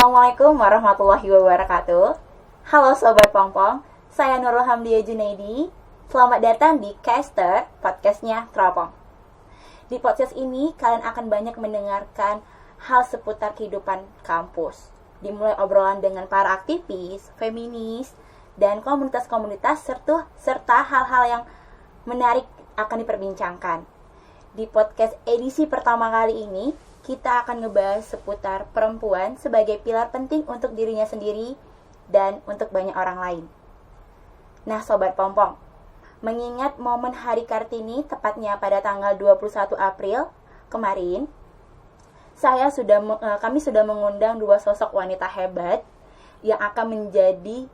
Assalamualaikum warahmatullahi wabarakatuh. Halo Sobat Pongpong, saya Nurul Hamdiya Junaidi. Selamat datang di Caster, podcastnya Teropong. Di podcast ini, kalian akan banyak mendengarkan hal seputar kehidupan kampus. Dimulai obrolan dengan para aktivis, feminis, dan komunitas-komunitas serta hal-hal yang menarik akan diperbincangkan. Di podcast edisi pertama kali ini, kita akan ngebahas seputar perempuan sebagai pilar penting untuk dirinya sendiri dan untuk banyak orang lain. Nah, Sobat Pompong, mengingat momen Hari Kartini tepatnya pada tanggal 21 April kemarin, kami sudah mengundang dua sosok wanita hebat yang akan menjadi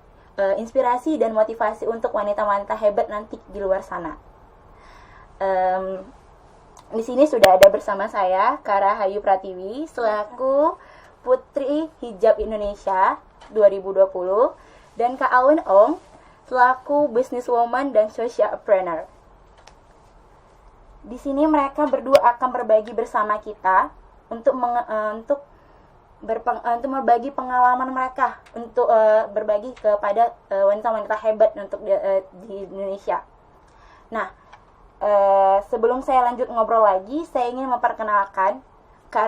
inspirasi dan motivasi untuk wanita-wanita hebat nanti di luar sana. Di sini sudah ada bersama saya Kak Rahayu Pratiwi selaku Putri Hijab Indonesia 2020 dan Kak Alwin Ong selaku businesswoman dan socialpreneur. Di sini mereka berdua akan berbagi bersama kita untuk berbagi pengalaman mereka untuk berbagi kepada wanita-wanita hebat untuk di Indonesia. Nah, sebelum saya lanjut ngobrol lagi, saya ingin memperkenalkan Kak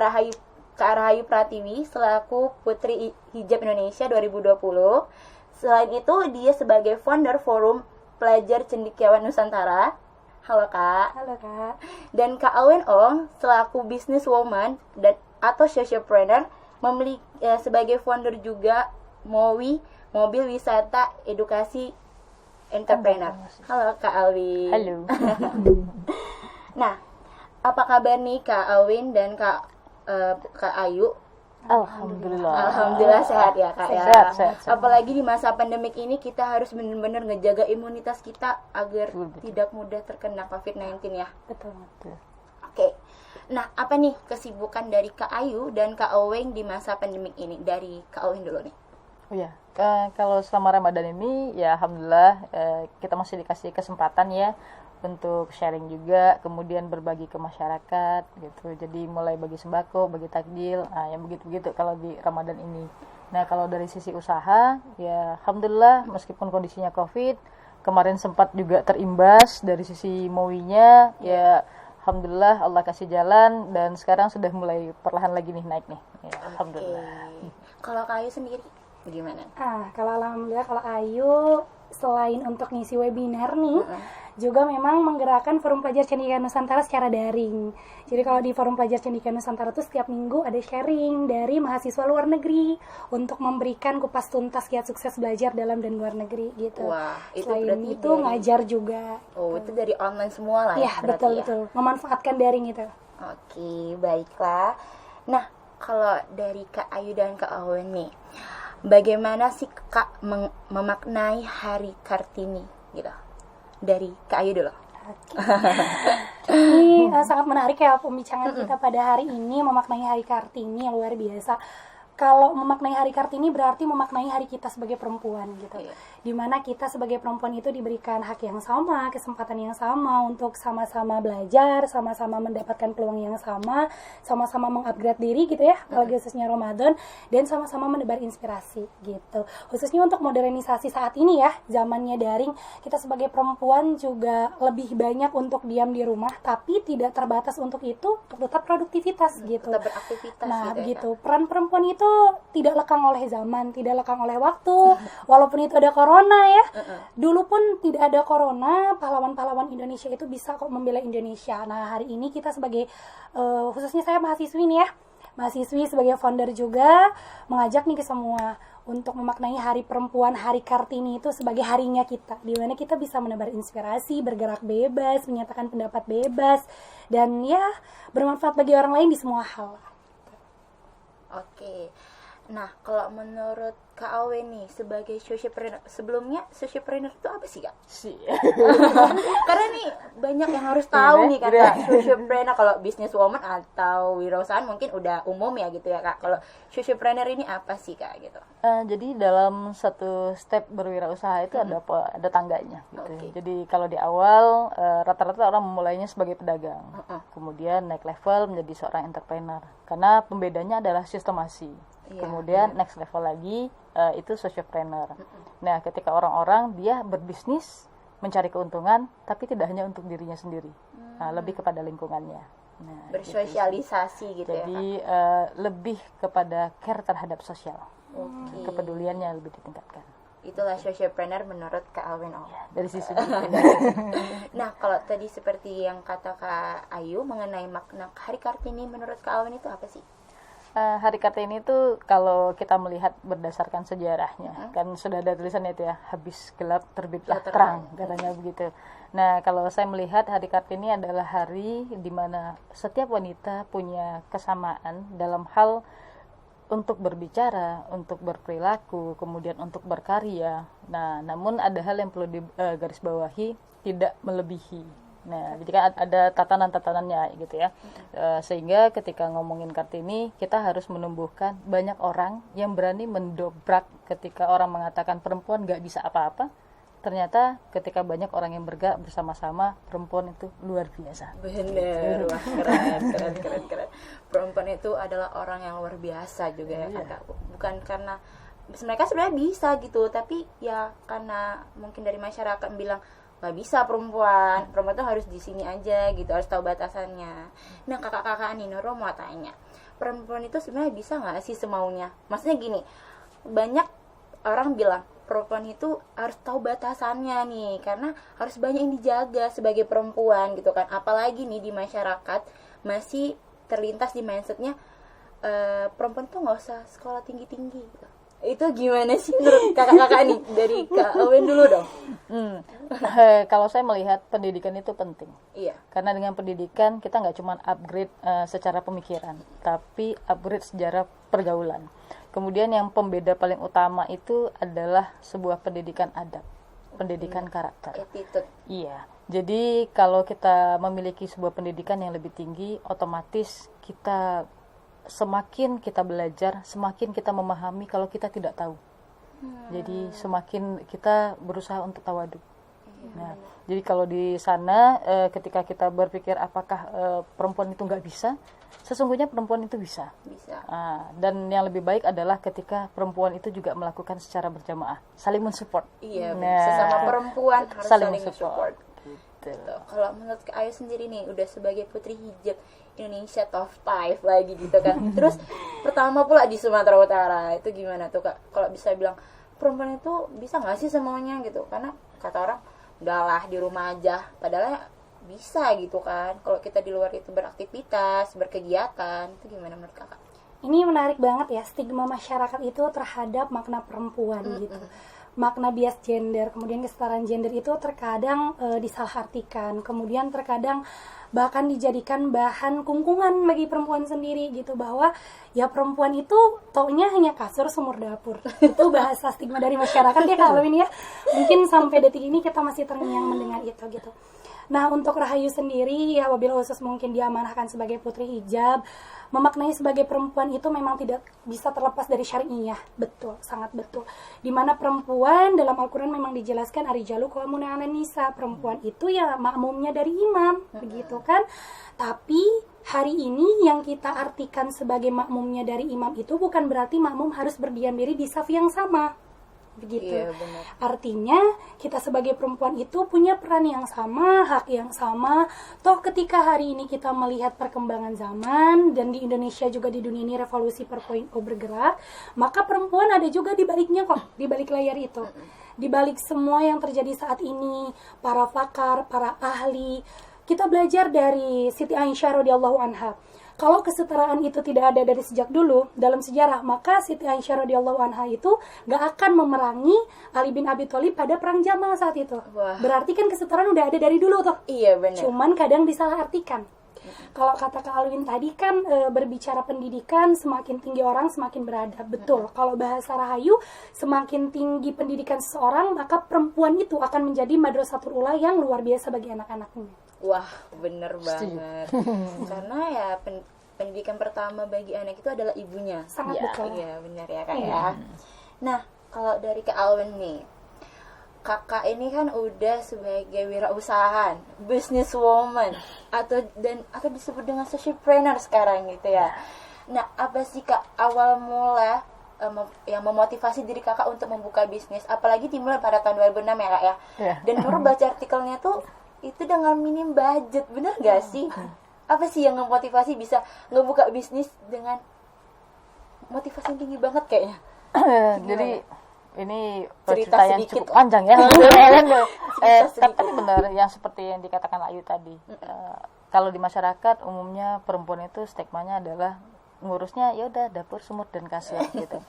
Rahayu Pratiwi selaku Putri Hijab Indonesia 2020. Selain itu, dia sebagai founder Forum Pelajar Cendekiawan Nusantara. Halo Kak. Halo Kak. Dan Kak Alwin Ong selaku businesswoman atau socialpreneur, sebagai founder juga MOWI, Mobil Wisata Edukasi Entrepreneur. Halo Kak Alwin. Halo. Nah, apa kabar nih Kak Alwin dan Kak Ayu? Alhamdulillah Sehat ya Kak ya. Sehat. Apalagi di masa pandemik ini kita harus benar-benar ngejaga imunitas kita agar tidak mudah terkena COVID-19 ya. Betul. Oke. Nah, apa nih kesibukan dari Kak Ayu dan Kak Alwin di masa pandemik ini? Dari Kak Alwin dulu nih. Oh ya, kalau selama Ramadan ini ya alhamdulillah kita masih dikasih kesempatan ya untuk sharing juga, kemudian berbagi ke masyarakat gitu. Jadi mulai bagi sembako, bagi takjil, yang begitu-begitu kalau di Ramadan ini. Nah, kalau dari sisi usaha ya alhamdulillah meskipun kondisinya Covid, kemarin sempat juga terimbas dari sisi MOWI-nya ya alhamdulillah Allah kasih jalan dan sekarang sudah mulai perlahan lagi nih naik nih. Ya, alhamdulillah. Kalau Kak Ayu sendiri gimana? Kalau alhamdulillah, kalau Ayu selain untuk ngisi webinar nih, juga memang menggerakkan Forum Pelajar Cendekiawan Nusantara secara daring. Jadi kalau di Forum Pelajar Cendekiawan Nusantara tuh setiap minggu ada sharing dari mahasiswa luar negeri untuk memberikan kupas tuntas kiat sukses belajar dalam dan luar negeri gitu. Wah, itu selain itu ngajar juga. Oh, itu dari online semua lah ya? Betul. Memanfaatkan daring itu. Oke, baiklah. Nah, kalau dari Kak Ayu dan Kak Alwin nih, bagaimana sih Kak memaknai Hari Kartini gitu? Dari Kak Ayu dulu. Ini sangat menarik ya pembicaraan kita pada hari ini, memaknai Hari Kartini yang luar biasa. Kalau memaknai Hari Kartini berarti memaknai hari kita sebagai perempuan gitu. Dimana kita sebagai perempuan itu diberikan hak yang sama, kesempatan yang sama untuk sama-sama belajar, sama-sama mendapatkan peluang yang sama-sama mengupgrade diri gitu ya, apalagi khususnya Ramadan, dan sama-sama menebar inspirasi gitu. Khususnya untuk modernisasi saat ini ya, zamannya daring, kita sebagai perempuan juga lebih banyak untuk diam di rumah, tapi tidak terbatas untuk itu, untuk tetap produktivitas gitu. Tetap beraktivitas. Nah, gitu. Peran perempuan itu tidak lekang oleh zaman, tidak lekang oleh waktu. Walaupun itu ada corona ya. Dulu pun tidak ada corona, pahlawan-pahlawan Indonesia itu bisa kok membela Indonesia. Nah, hari ini kita sebagai khususnya saya mahasiswi nih ya. Mahasiswi sebagai founder juga mengajak nih ke semua untuk memaknai Hari Perempuan, Hari Kartini itu sebagai harinya kita, di mana kita bisa menebar inspirasi, bergerak bebas, menyatakan pendapat bebas, dan ya bermanfaat bagi orang lain di semua hal. Oke. Nah, kalau menurut Kak Alwin nih sebagai socialpreneur, sebelumnya socialpreneur itu apa sih Kak? Karena nih banyak yang harus tahu nih kata socialpreneur. Kalau businesswoman atau wirausahaan mungkin udah umum ya gitu ya Kak. Kalau socialpreneur ini apa sih Kak gitu? Jadi dalam satu step berwirausaha itu ada tangganya gitu. Jadi kalau di awal rata-rata orang memulainya sebagai pedagang. Kemudian naik level menjadi seorang entrepreneur. Karena pembedanya adalah sistemasi. Iya, Kemudian next level lagi itu sociopreneur. Nah, ketika orang-orang dia berbisnis mencari keuntungan, tapi tidak hanya untuk dirinya sendiri, lebih kepada lingkungannya. Nah, bersosialisasi gitu ya, Kak. jadi lebih kepada care terhadap sosial, Oke. kepeduliannya lebih ditingkatkan. Itulah sociopreneur menurut Kak Alwin. Dari sisi itu. Nah, kalau tadi seperti yang kata Kak Ayu mengenai makna Hari Kartini, menurut Kak Alwin itu apa sih? Hari Kartini itu kalau kita melihat berdasarkan sejarahnya, kan sudah ada tulisannya itu ya, habis gelap terbitlah Ya, terang, katanya begitu. Nah, kalau saya melihat Hari Kartini adalah hari di mana setiap wanita punya kesamaan dalam hal untuk berbicara, untuk berperilaku, kemudian untuk berkarya. Nah, namun ada hal yang perlu digarisbawahi, tidak melebihi. Nah, jadi kan ada tatanan-tatanannya gitu ya. Sehingga ketika ngomongin Kartini, kita harus menumbuhkan banyak orang yang berani mendobrak ketika orang mengatakan perempuan gak bisa apa-apa. Ternyata ketika banyak orang yang bergerak bersama-sama, perempuan itu luar biasa. Bener, wah keren. Perempuan itu adalah orang yang luar biasa juga ya, Kak. Bukan karena mereka sebenarnya bisa gitu, tapi ya karena mungkin dari masyarakat bilang nggak bisa perempuan tuh harus di sini aja gitu, harus tahu batasannya. Nah, kakak-kakak nih, Nurul mau tanya, perempuan itu sebenarnya bisa nggak sih semaunya? Maksudnya gini, banyak orang bilang perempuan itu harus tahu batasannya nih, karena harus banyak yang dijaga sebagai perempuan gitu kan. Apalagi nih di masyarakat masih terlintas di mindsetnya perempuan tuh nggak usah sekolah tinggi-tinggi gitu. Itu gimana sih menurut kakak-kakak nih? Dari Kak Owen dulu dong. Kalau saya melihat pendidikan itu penting. Iya. Karena dengan pendidikan kita nggak cuma upgrade secara pemikiran, tapi upgrade secara pergaulan. Kemudian yang pembeda paling utama itu adalah sebuah pendidikan adab, pendidikan karakter. Attitude. Iya. Jadi kalau kita memiliki sebuah pendidikan yang lebih tinggi, otomatis kita semakin kita belajar, semakin kita memahami kalau kita tidak tahu. Jadi semakin kita berusaha untuk tawadhu. Nah, jadi kalau di sana ketika kita berpikir apakah perempuan itu nggak bisa, sesungguhnya perempuan itu bisa. Dan yang lebih baik adalah ketika perempuan itu juga melakukan secara berjamaah, saling mensupport. Iya, sesama perempuan harus saling mensupport. Gitu. Kalau menurut Kak Ayu sendiri nih, udah sebagai putri hijab Indonesia top 5 lagi gitu kan. Terus pertama pula di Sumatera Utara, itu gimana tuh Kak? Kalau bisa bilang perempuan itu bisa nggak sih semuanya gitu? Karena kata orang udahlah di rumah aja, padahal bisa gitu kan. Kalau kita di luar itu beraktivitas, berkegiatan, itu gimana menurut Kakak? Ini menarik banget ya, stigma masyarakat itu terhadap makna perempuan gitu. Makna bias gender, kemudian kesetaraan gender itu terkadang disalahartikan, kemudian terkadang bahkan dijadikan bahan kungkungan bagi perempuan sendiri gitu, bahwa ya perempuan itu taunya hanya kasur sumur dapur. Itu bahasa stigma dari masyarakat ya kalau ini ya. Mungkin sampai detik ini kita masih terngiang mendengar itu gitu. Nah, untuk Rahayu sendiri ya, wabil khusus mungkin diamanahkan sebagai putri hijab, memaknai sebagai perempuan itu memang tidak bisa terlepas dari syariah. Betul, sangat betul. Dimana perempuan dalam Al-Quran memang dijelaskan arijalu qawwamuna 'alan nisa, perempuan itu ya makmumnya dari imam, begitu kan. Tapi hari ini yang kita artikan sebagai makmumnya dari imam itu bukan berarti makmum harus berdiam diri di saf yang sama. Begitu. Iya, benar. Artinya kita sebagai perempuan itu punya peran yang sama, hak yang sama. Toh ketika hari ini kita melihat perkembangan zaman dan di Indonesia juga di dunia ini revolusi 4.0 bergerak, maka perempuan ada juga di baliknya kok, di balik layar itu. Di balik semua yang terjadi saat ini, para pakar, para ahli, kita belajar dari Siti Aisyah radhiyallahu anha. Kalau kesetaraan itu tidak ada dari sejak dulu dalam sejarah, maka Siti Aisyah radhiyallahu anha itu gak akan memerangi Ali bin Abi Thalib pada perang Jamal saat itu. Wah. Berarti kan kesetaraan udah ada dari dulu tuh. Iya, benar. Cuman kadang disalahartikan. Kalau kata Kak Alwin tadi kan berbicara pendidikan, semakin tinggi orang semakin beradab. Betul. Kalau bahasa Rahayu, semakin tinggi pendidikan seseorang, maka perempuan itu akan menjadi madrasatul ula yang luar biasa bagi anak-anaknya. Wah, bener banget. Karena ya pendidikan pertama bagi anak itu adalah ibunya. Sangat ya, betul. Iya, benar ya Kak ya. Nah, kalau dari Kak Alwin nih, Kakak ini kan udah sebagai wirausahaan, businesswoman, atau disebut dengan socialpreneur sekarang gitu ya. Nah, apa sih Kak awal mula yang memotivasi diri Kakak untuk membuka bisnis? Apalagi dimulai pada tahun 2006 ya Kak ya. Iya. Dan Nurul baca artikelnya tuh itu dengan minim budget, bener gak sih? Apa sih yang memotivasi bisa ngebuka bisnis dengan motivasi yang tinggi banget kayaknya? Jadi ini Cerita cerita yang sedikit cukup lah. panjang ya. sedikit. Tapi benar yang seperti yang dikatakan Ayu tadi. Kalau di masyarakat umumnya perempuan itu stigmanya adalah ngurusnya ya udah dapur, sumur dan kasir gitu.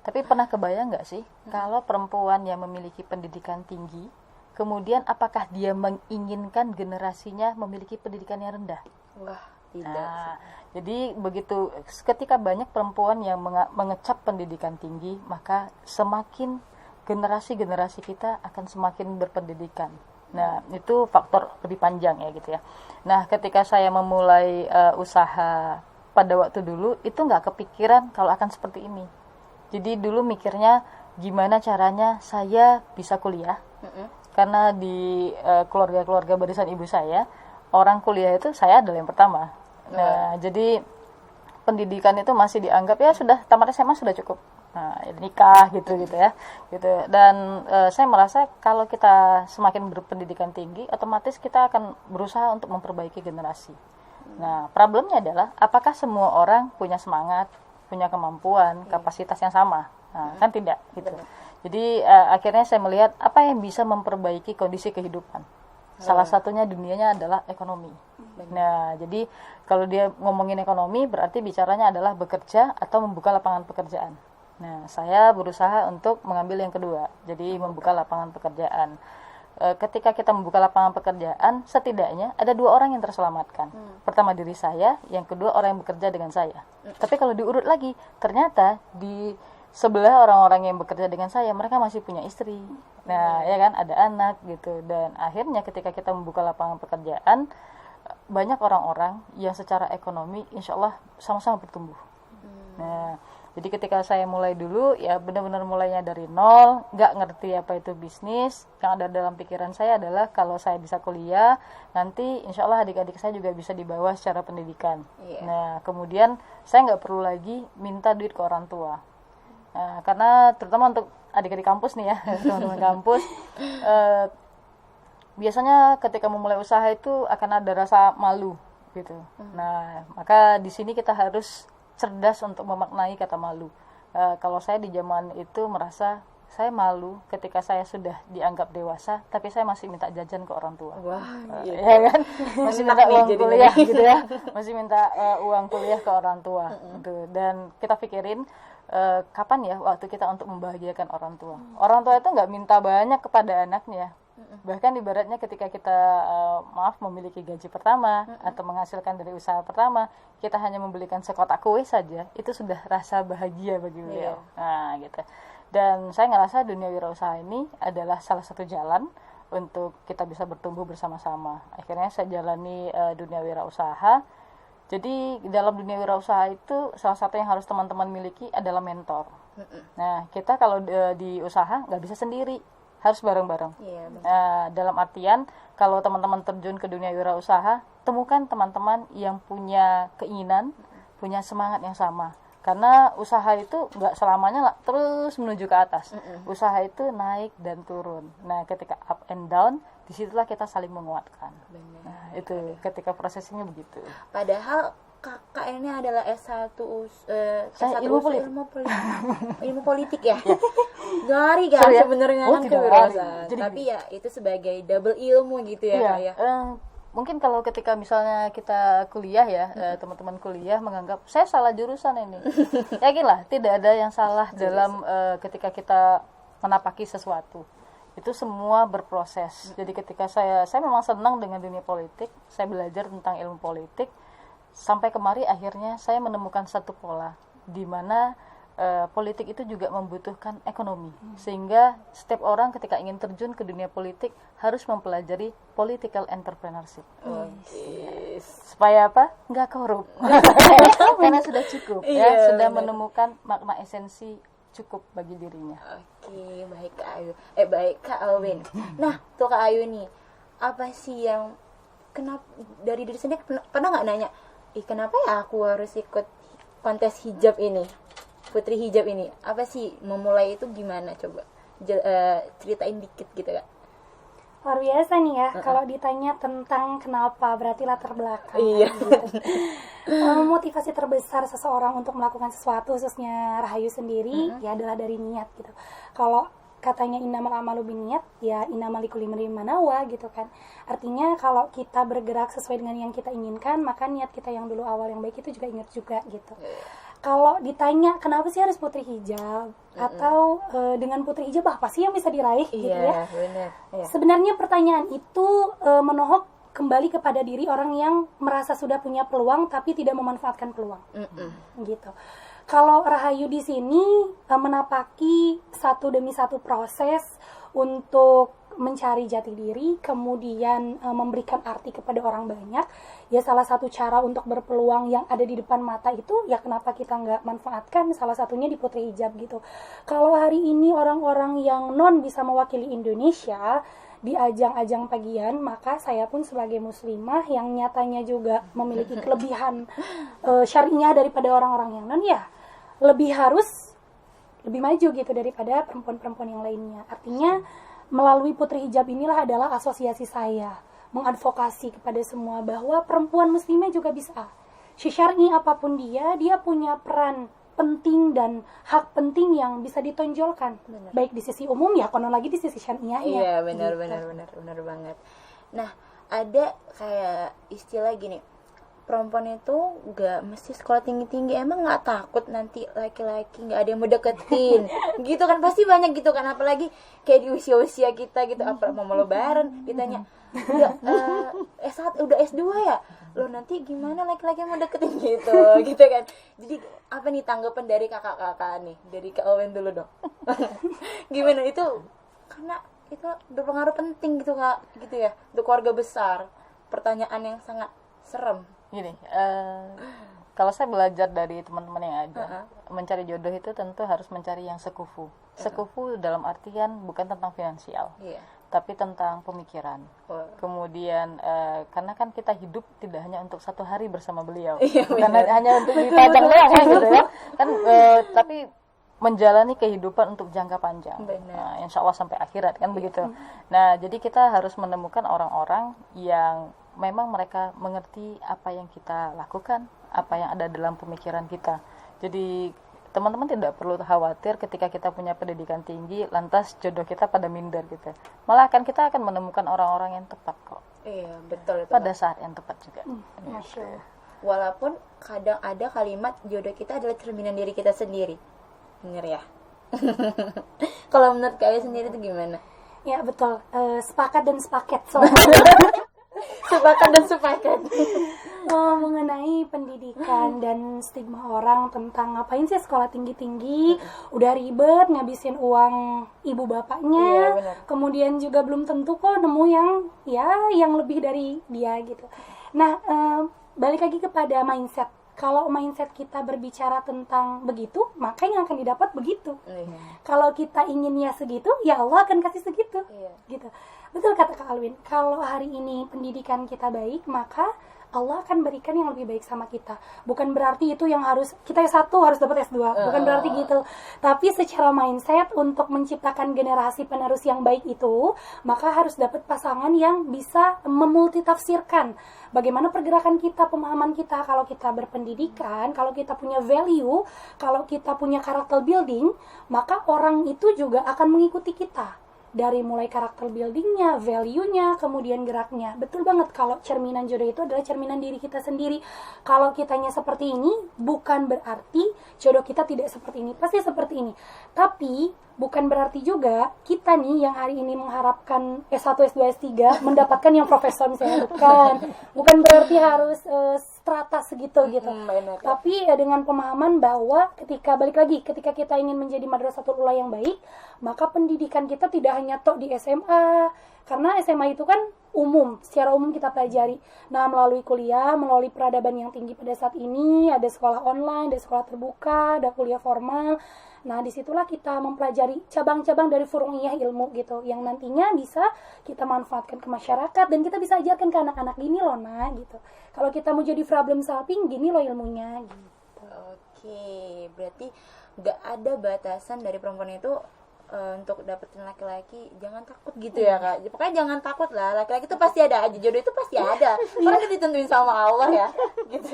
Tapi pernah kebayang nggak sih kalau perempuan yang memiliki pendidikan tinggi, kemudian apakah dia menginginkan generasinya memiliki pendidikan yang rendah? Wah, tidak. Nah, jadi begitu ketika banyak perempuan yang mengecap pendidikan tinggi, maka semakin generasi-generasi kita akan semakin berpendidikan. Nah, itu faktor lebih panjang ya gitu ya. Nah, ketika saya memulai usaha pada waktu dulu, itu nggak kepikiran kalau akan seperti ini. Jadi dulu mikirnya gimana caranya saya bisa kuliah, karena di keluarga-keluarga barisan ibu saya, orang kuliah itu saya adalah yang pertama. Nah, jadi pendidikan itu masih dianggap ya sudah tamat SMA sudah cukup. Nah, nikah gitu ya. Gitu. Dan saya merasa kalau kita semakin berpendidikan tinggi, otomatis kita akan berusaha untuk memperbaiki generasi. Nah, problemnya adalah apakah semua orang punya semangat, punya kemampuan, kapasitas yang sama? Nah, kan tidak gitu. Jadi akhirnya saya melihat apa yang bisa memperbaiki kondisi kehidupan. Salah satunya dunianya adalah ekonomi. Nah, jadi kalau dia ngomongin ekonomi berarti bicaranya adalah bekerja atau membuka lapangan pekerjaan. Nah, saya berusaha untuk mengambil yang kedua, jadi membuka lapangan pekerjaan. Ketika kita membuka lapangan pekerjaan, setidaknya ada 2 orang yang terselamatkan. Pertama diri saya, yang kedua orang yang bekerja dengan saya. Tapi kalau diurut lagi, ternyata di sebelah orang-orang yang bekerja dengan saya, mereka masih punya istri. Nah, ya kan, ada anak gitu. Dan akhirnya ketika kita membuka lapangan pekerjaan, banyak orang-orang yang secara ekonomi insya Allah sama-sama bertumbuh. Nah, jadi ketika saya mulai dulu, ya benar-benar mulainya dari nol, nggak ngerti apa itu bisnis. Yang ada dalam pikiran saya adalah kalau saya bisa kuliah, nanti insya Allah adik-adik saya juga bisa dibawa secara pendidikan. Nah, kemudian saya nggak perlu lagi minta duit ke orang tua. Nah, karena terutama untuk adik-adik kampus nih ya, teman-teman kampus, biasanya ketika memulai usaha itu akan ada rasa malu gitu. Nah, maka di sini kita harus cerdas untuk memaknai kata malu. Kalau saya di zaman itu merasa saya malu ketika saya sudah dianggap dewasa, tapi saya masih minta jajan ke orang tua. Wah, ya kan? Masih minta uang kuliah gitu ya, masih minta uang kuliah ke orang tua. Gitu. Dan kita pikirin kapan ya waktu kita untuk membahagiakan orang tua. Orang tua itu nggak minta banyak kepada anaknya. Bahkan ibaratnya ketika kita memiliki gaji pertama atau menghasilkan dari usaha pertama, kita hanya membelikan sekotak kue saja, itu sudah rasa bahagia bagi beliau. Nah, gitu. Dan saya ngerasa dunia wirausaha ini adalah salah satu jalan untuk kita bisa bertumbuh bersama-sama. Akhirnya saya jalani dunia wirausaha. Jadi dalam dunia wirausaha itu salah satu yang harus teman-teman miliki adalah mentor. Nah, kita kalau di usaha nggak bisa sendiri, harus bareng-bareng. Dalam artian kalau teman-teman terjun ke dunia wirausaha, temukan teman-teman yang punya keinginan, punya semangat yang sama. Karena usaha itu nggak selamanya terus menuju ke atas. Usaha itu naik dan turun. Nah, ketika up and down, disitulah kita saling menguatkan. Nah, itu ketika prosesnya begitu. Padahal kakak ini adalah S1 ilmu politik ya. Ngari kan sebenarnya kan kewirausahaan. Tapi ya itu sebagai double ilmu gitu ya Kak ya. Mungkin kalau ketika misalnya kita kuliah ya, teman-teman kuliah menganggap saya salah jurusan ini. Yakinlah tidak ada yang salah dalam ketika kita menapaki sesuatu. Itu semua berproses. Jadi ketika saya memang senang dengan dunia politik, saya belajar tentang ilmu politik. Sampai kemari akhirnya saya menemukan satu pola di mana politik itu juga membutuhkan ekonomi, sehingga setiap orang ketika ingin terjun ke dunia politik harus mempelajari political entrepreneurship. Supaya apa? Nggak korup. Karena sudah cukup ya, sudah menemukan makna esensi cukup bagi dirinya. Oke, baik Kak Ayu. Baik Kak Alwin. Nah, tuh Kak Ayu nih, apa sih yang kenapa dari diri sendiri pernah nggak nanya, kenapa ya aku harus ikut kontes hijab ini, Putri Hijab ini, apa sih memulai itu gimana, coba ceritain dikit gitu Kak. Luar biasa nih ya, kalau ditanya tentang kenapa, berarti latar belakang. Iya. Gitu. Motivasi terbesar seseorang untuk melakukan sesuatu, khususnya Rahayu sendiri, ya adalah dari niat gitu. Kalau katanya innamal a'malu binniyat, ya innamal likulli imri'in ma nawa gitu kan. Artinya kalau kita bergerak sesuai dengan yang kita inginkan, maka niat kita yang dulu awal yang baik itu juga ingat juga gitu. Kalau ditanya kenapa sih harus putri hijab atau dengan putri hijab apa sih yang bisa diraih gitu ya. Benar. Iya. Sebenarnya pertanyaan itu menohok kembali kepada diri orang yang merasa sudah punya peluang tapi tidak memanfaatkan peluang. Gitu. Kalau Rahayu di sini menapaki satu demi satu proses untuk mencari jati diri, kemudian memberikan arti kepada orang banyak. Ya salah satu cara untuk berpeluang yang ada di depan mata itu, ya kenapa kita nggak manfaatkan, salah satunya di Putri Hijab gitu. Kalau hari ini orang-orang yang non bisa mewakili Indonesia di ajang-ajang pagian, maka saya pun sebagai muslimah yang nyatanya juga memiliki kelebihan syariah daripada orang-orang yang non, ya lebih maju gitu daripada perempuan-perempuan yang lainnya. Artinya melalui Putri Hijab inilah adalah asosiasi saya mengadvokasi kepada semua bahwa perempuan muslimah juga bisa. Syar'i apapun dia punya peran penting dan hak penting yang bisa ditonjolkan. Bener. Baik di sisi umum ya, konon lagi di sisi syariahnya. Iya, benar banget. Nah, ada kayak istilah gini, perempuan itu gak mesti sekolah tinggi-tinggi, emang gak takut nanti laki-laki gak ada yang mau deketin gitu kan, pasti banyak gitu kan, apalagi kayak di usia-usia kita gitu, apa mau lebaran ditanya udah S2 ya, lo nanti gimana laki-laki yang mau deketin gitu gitu kan. Jadi apa nih tanggapan dari kakak-kakak nih, dari Kak Owen dulu dong. Gimana itu, karena itu berpengaruh penting gitu Kak, gitu ya, untuk keluarga besar. Pertanyaan yang sangat serem. Gini, kalau saya belajar dari teman-teman yang ada, mencari jodoh itu tentu harus mencari yang sekufu. Sekufu dalam artian bukan tentang finansial, tapi tentang pemikiran. Kemudian karena kan kita hidup tidak hanya untuk satu hari bersama beliau, bukan hanya untuk dipajang doang gitu ya, kan tapi menjalani kehidupan untuk jangka panjang. Nah, insya Allah sampai akhirat kan begitu. Nah, jadi kita harus menemukan orang-orang yang memang mereka mengerti apa yang kita lakukan, apa yang ada dalam pemikiran kita. Jadi teman-teman tidak perlu khawatir ketika kita punya pendidikan tinggi, lantas jodoh kita pada minder gitu. Malah kita akan menemukan orang-orang yang tepat kok. Iya, betul itu. Pada saat yang tepat juga. Masya Allah. Walaupun kadang ada kalimat jodoh kita adalah cerminan diri kita sendiri. Bener ya? Kalau menurut Kak sendiri itu gimana? Ya betul, sepakat dan sepaket. Sepakat. Mengenai pendidikan dan stigma orang tentang ngapain sih sekolah tinggi-tinggi, udah ribet ngabisin uang ibu bapaknya, kemudian juga belum tentu kok nemu yang lebih dari dia gitu. Nah, balik lagi kepada mindset. Kalau mindset kita berbicara tentang begitu, maka yang akan didapat begitu. Kalau kita inginnya segitu, ya Allah akan kasih segitu. Gitu. Betul kata Kak Alwin. Kalau hari ini pendidikan kita baik, maka Allah akan berikan yang lebih baik sama kita. Bukan berarti itu yang harus kita S1 harus dapat S2. Bukan berarti gitu. Tapi secara mindset untuk menciptakan generasi penerus yang baik itu, maka harus dapat pasangan yang bisa memultitafsirkan bagaimana pergerakan kita, pemahaman kita. Kalau kita berpendidikan, kalau kita punya value, kalau kita punya karakter building, maka orang itu juga akan mengikuti kita. Dari mulai karakter buildingnya, value-nya, kemudian geraknya. Betul banget, kalau cerminan jodoh itu adalah cerminan diri kita sendiri. Kalau kitanya seperti ini, bukan berarti jodoh kita tidak seperti ini. Pasti seperti ini. Tapi bukan berarti juga kita nih yang hari ini mengharapkan S1, S2, S3 mendapatkan yang profesor misalnya. Bukan berarti harus strata segitu gitu. Tapi dengan pemahaman bahwa ketika kita ingin menjadi madrasatul ula yang baik, maka pendidikan kita tidak hanya tok di SMA, karena SMA itu kan umum, secara umum kita pelajari. Nah, melalui kuliah, melalui peradaban yang tinggi pada saat ini, ada sekolah online, ada sekolah terbuka, ada kuliah formal. Nah, disitulah kita mempelajari cabang-cabang dari furu'iyah ilmu gitu, yang nantinya bisa kita manfaatkan ke masyarakat, dan kita bisa ajarkan ke anak-anak, gini loh nah gitu. Kalau kita mau jadi problem solving, gini loh ilmunya gitu. Oke. Oke, berarti nggak ada batasan dari perempuan itu untuk dapetin laki-laki. Jangan takut gitu ya kak. Pokoknya jangan takut lah, laki-laki itu pasti ada aja, jodoh itu pasti ada. Orang itu ditentuin sama Allah ya, gitu.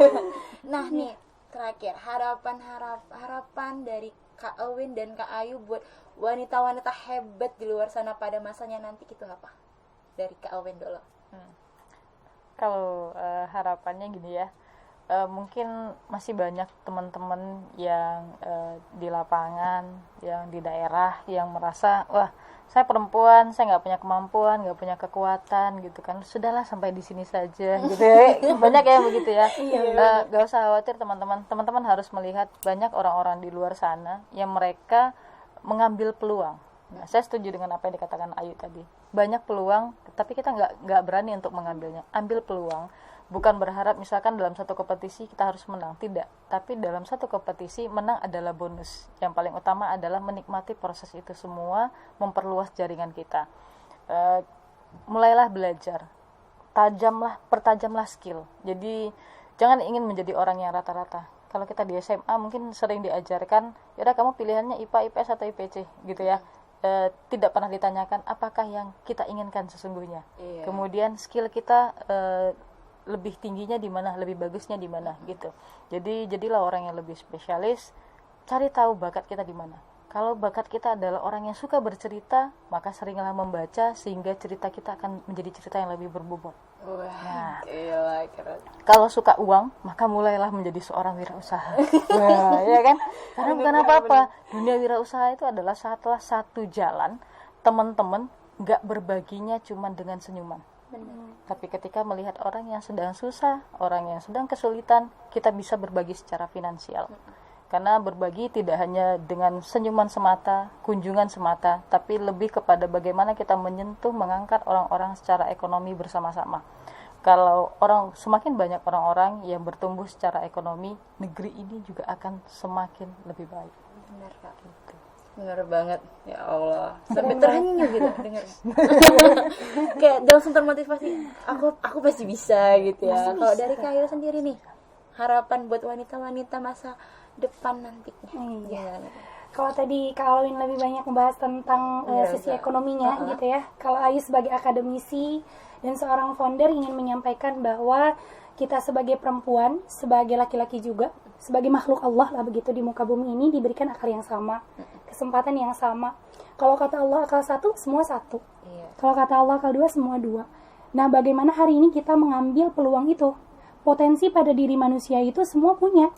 Nah nih terakhir, harapan dari Kak Ewin dan Kak Ayu buat wanita-wanita hebat di luar sana pada masanya nanti itu apa? Dari Kak Ewin dulu. Kalau harapannya gini ya, mungkin masih banyak teman-teman yang di lapangan, yang di daerah, yang merasa wah saya perempuan, saya nggak punya kemampuan, nggak punya kekuatan gitu kan, sudahlah sampai di sini saja gitu ya. Banyak ya begitu ya. Nggak usah khawatir teman-teman harus melihat banyak orang-orang di luar sana yang mereka mengambil peluang. Nah, saya setuju dengan apa yang dikatakan Ayu tadi. Banyak peluang, tapi kita nggak berani untuk mengambilnya. Ambil peluang. Bukan berharap misalkan dalam satu kompetisi kita harus menang, tidak. Tapi dalam satu kompetisi menang adalah bonus. Yang paling utama adalah menikmati proses itu semua, memperluas jaringan kita. Mulailah belajar, pertajamlah skill. Jadi jangan ingin menjadi orang yang rata-rata. Kalau kita di SMA mungkin sering diajarkan, yaudah kamu pilihannya IPA, IPS atau IPC gitu ya. Tidak pernah ditanyakan apakah yang kita inginkan sesungguhnya. Kemudian skill kita lebih tingginya di mana, lebih bagusnya di mana gitu. Jadi jadilah orang yang lebih spesialis, cari tahu bakat kita di mana. Kalau bakat kita adalah orang yang suka bercerita, maka seringlah membaca sehingga cerita kita akan menjadi cerita yang lebih berbobot. Nah, gila, keren. Kalau suka uang, maka mulailah menjadi seorang wirausaha. Wah, ya kan? Karena bukan apa-apa. Dunia wirausaha itu adalah salah satu jalan teman-teman nggak berbaginya cuma dengan senyuman. Tapi ketika melihat orang yang sedang susah, orang yang sedang kesulitan, kita bisa berbagi secara finansial. Karena berbagi tidak hanya dengan senyuman semata, kunjungan semata, tapi lebih kepada bagaimana kita menyentuh, mengangkat orang-orang secara ekonomi bersama-sama. Kalau semakin banyak orang-orang yang bertumbuh secara ekonomi, negeri ini juga akan semakin lebih baik. Benar Kak. Gitu. Benar banget, ya Allah, sampai terhanyut gitu dengar. Kayak langsung termotivasi, aku pasti bisa gitu ya. Kalau dari Kayu sendiri nih, harapan buat wanita-wanita masa depan nantinya. Kalau tadi Kak Alwin lebih banyak membahas tentang sisi ekonominya gitu ya. Kalau Ayu sebagai akademisi dan seorang founder ingin menyampaikan bahwa kita sebagai perempuan, sebagai laki-laki juga, sebagai makhluk Allah lah begitu di muka bumi ini diberikan akal yang sama, kesempatan yang sama. Kalau kata Allah akal satu, semua satu. Kalau kata Allah akal dua, semua dua. Nah, bagaimana hari ini kita mengambil peluang itu? Potensi pada diri manusia itu semua punya.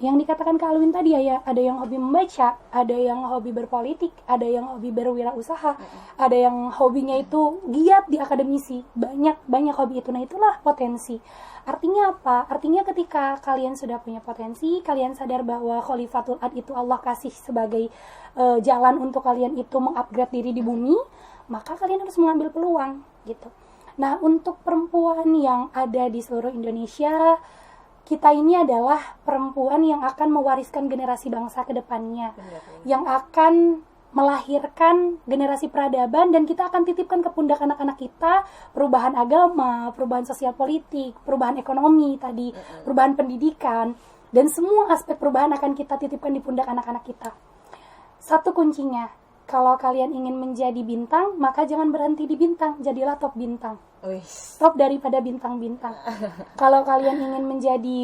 Yang dikatakan Kak Alwin tadi ya, ada yang hobi membaca, ada yang hobi berpolitik, ada yang hobi berwirausaha, ada yang hobinya itu giat di akademisi, banyak hobi itu. Nah, itulah potensi. Artinya apa? Artinya ketika kalian sudah punya potensi, kalian sadar bahwa Khalifatul Ard itu Allah kasih sebagai jalan untuk kalian itu mengupgrade diri di bumi, maka kalian harus mengambil peluang gitu. Nah, untuk perempuan yang ada di seluruh Indonesia, kita ini adalah perempuan yang akan mewariskan generasi bangsa ke depannya, yang akan melahirkan generasi peradaban, dan kita akan titipkan ke pundak anak-anak kita perubahan agama, perubahan sosial politik, perubahan ekonomi tadi, perubahan pendidikan, dan semua aspek perubahan akan kita titipkan di pundak anak-anak kita. Satu kuncinya, kalau kalian ingin menjadi bintang, maka jangan berhenti di bintang, jadilah top bintang. Top daripada bintang-bintang. Kalau kalian ingin menjadi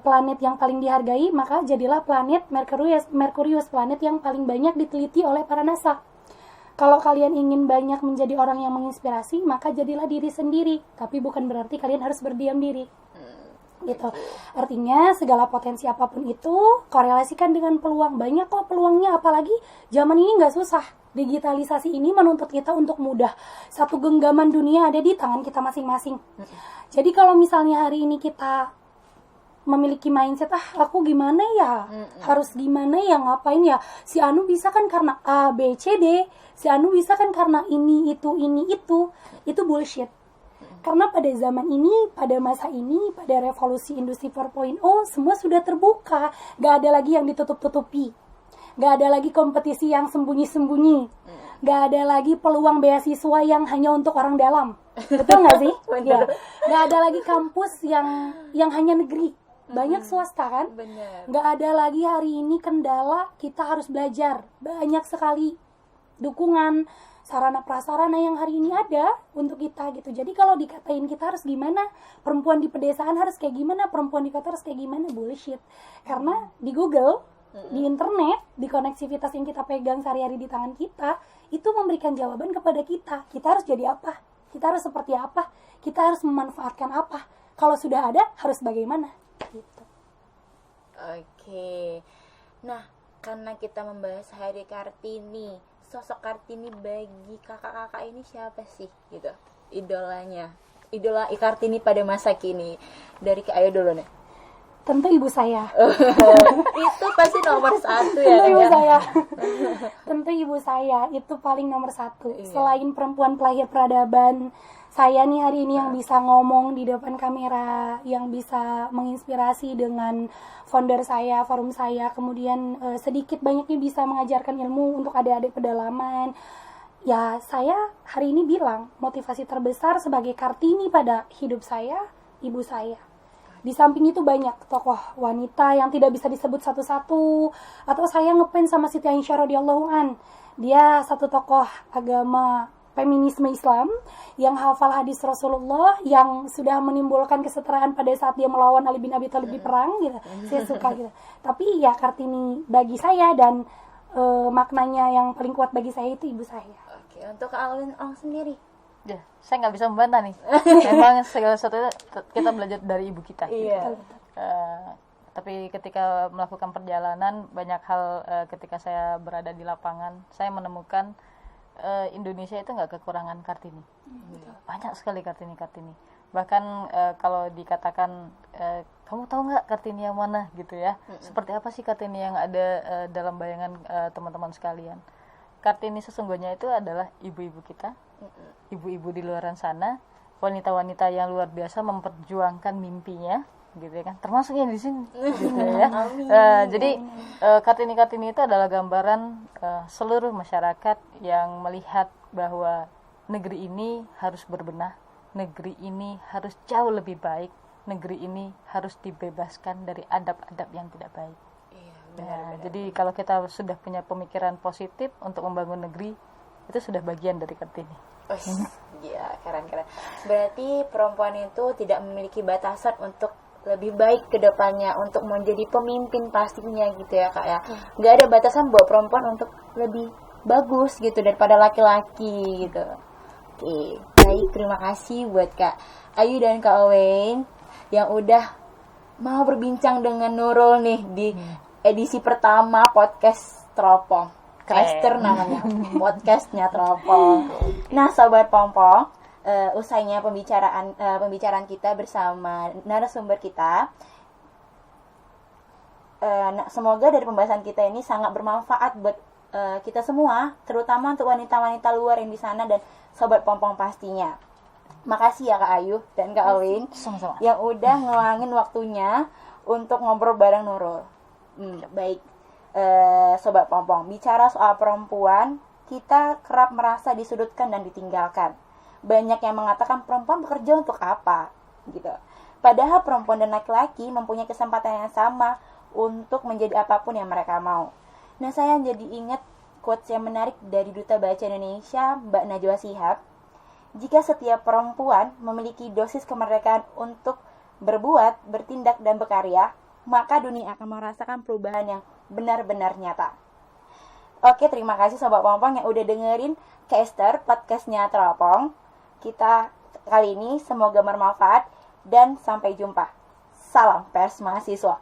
planet yang paling dihargai, maka jadilah planet Merkurius, planet yang paling banyak diteliti oleh para NASA. Kalau kalian ingin banyak menjadi orang yang menginspirasi, maka jadilah diri sendiri. Tapi bukan berarti kalian harus berdiam diri. Gitu. Artinya segala potensi apapun itu korelasikan dengan peluang. Banyak kok peluangnya, apalagi zaman ini nggak susah. Digitalisasi ini menuntut kita untuk mudah. Satu genggaman dunia ada di tangan kita masing-masing. Jadi kalau misalnya hari ini kita memiliki mindset, aku gimana ya, harus gimana ya, ngapain ya, si Anu bisa kan karena A, B, C, D, si Anu bisa kan karena ini, itu bullshit. Karena pada zaman ini, pada masa ini, pada revolusi industri 4.0, semua sudah terbuka, gak ada lagi yang ditutup-tutupi, gak ada lagi kompetisi yang sembunyi-sembunyi, gak ada lagi peluang beasiswa yang hanya untuk orang dalam, betul gak sih? Ya. Gak ada lagi kampus yang hanya negeri. banyak swasta kan. Bener. Nggak ada lagi hari ini kendala kita harus belajar, banyak sekali dukungan sarana prasarana yang hari ini ada untuk kita gitu. Jadi kalau dikatain kita harus gimana, perempuan di pedesaan harus kayak gimana, perempuan di kota harus kayak gimana, bullshit. Karena di Google, di internet, di koneksivitas yang kita pegang sehari-hari di tangan kita, itu memberikan jawaban kepada kita. Kita harus jadi apa? Kita harus seperti apa? Kita harus memanfaatkan apa? Kalau sudah ada, harus bagaimana? Gitu. Oke. Nah, karena kita membahas Hari Kartini, sosok Kartini bagi kakak-kakak ini siapa sih gitu? Idolanya. Idola Kartini pada masa kini. Dari Kak Ayu dulu nih. Tentu ibu saya. Itu pasti nomor satu ya. Tentu ibu Kak? saya. Tentu ibu saya itu paling nomor satu. Iya. Selain perempuan pelahir peradaban, saya nih hari ini yang bisa ngomong di depan kamera, yang bisa menginspirasi dengan founder saya, forum saya, kemudian sedikit banyaknya bisa mengajarkan ilmu untuk adik-adik pedalaman. Ya, saya hari ini bilang motivasi terbesar sebagai Kartini pada hidup saya, ibu saya. Di samping itu banyak tokoh wanita yang tidak bisa disebut satu-satu. Atau saya ngefans sama Siti Aisyah radhiyallahu an. Dia satu tokoh agama feminisme Islam yang hafal hadis Rasulullah, yang sudah menimbulkan kesetaraan pada saat dia melawan Ali bin Abi Thalib di perang gitu. Saya suka gitu. Tapi ya Kartini bagi saya dan maknanya yang paling kuat bagi saya itu ibu saya. Oke, untuk Kak Alwin Ong sendiri. Ya, saya nggak bisa membantah nih. Memang segala sesuatu kita belajar dari ibu kita. Iya. Tapi ketika melakukan perjalanan, banyak hal ketika saya berada di lapangan, saya menemukan Indonesia itu nggak kekurangan Kartini. Banyak sekali Kartini. Bahkan kalau dikatakan kamu tahu nggak Kartini yang mana gitu ya? Seperti apa sih Kartini yang ada dalam bayangan teman-teman sekalian? Kartini sesungguhnya itu adalah ibu-ibu kita, ibu-ibu di luaran sana, wanita-wanita yang luar biasa memperjuangkan mimpinya, gitu ya kan, termasuk yang di sini, gitu ya. Jadi Kartini itu adalah gambaran seluruh masyarakat yang melihat bahwa negeri ini harus berbenah, negeri ini harus jauh lebih baik, negeri ini harus dibebaskan dari adab-adab yang tidak baik. Benar. Jadi kalau kita sudah punya pemikiran positif untuk membangun negeri, itu sudah bagian dari Kartini. Iya, keren. Berarti perempuan itu tidak memiliki batasan untuk lebih baik ke depannya, untuk menjadi pemimpin pastinya gitu ya Kak ya. Nggak ada batasan buat perempuan untuk lebih bagus gitu daripada laki-laki gitu. Oke, baik, terima kasih buat Kak Ayu dan Kak Owen yang udah mau berbincang dengan Nurul nih di edisi pertama podcast Teropong. Caster namanya, podcastnya Teropong. Nah, Sobat Pompong, usainya pembicaraan kita bersama narasumber kita, semoga dari pembahasan kita ini sangat bermanfaat buat kita semua, terutama untuk wanita-wanita luar yang di sana dan Sobat Pompong pastinya. Makasih ya Kak Ayu dan Kak Alwin yang udah ngeluangin waktunya untuk ngobrol bareng Nurul. Baik, Sobat Pompong, bicara soal perempuan, kita kerap merasa disudutkan dan ditinggalkan. Banyak yang mengatakan perempuan bekerja untuk apa gitu. Padahal perempuan dan laki-laki mempunyai kesempatan yang sama untuk menjadi apapun yang mereka mau. Nah, saya jadi ingat quotes yang menarik dari Duta Baca Indonesia, Mbak Najwa Shihab. Jika setiap perempuan memiliki dosis kemerdekaan untuk berbuat, bertindak, dan berkarya, maka dunia akan merasakan perubahan yang benar-benar nyata. Oke, terima kasih Sobat Pompong yang udah dengerin Caster, podcastnya Teropong. Kita kali ini semoga bermanfaat dan sampai jumpa. Salam pers mahasiswa.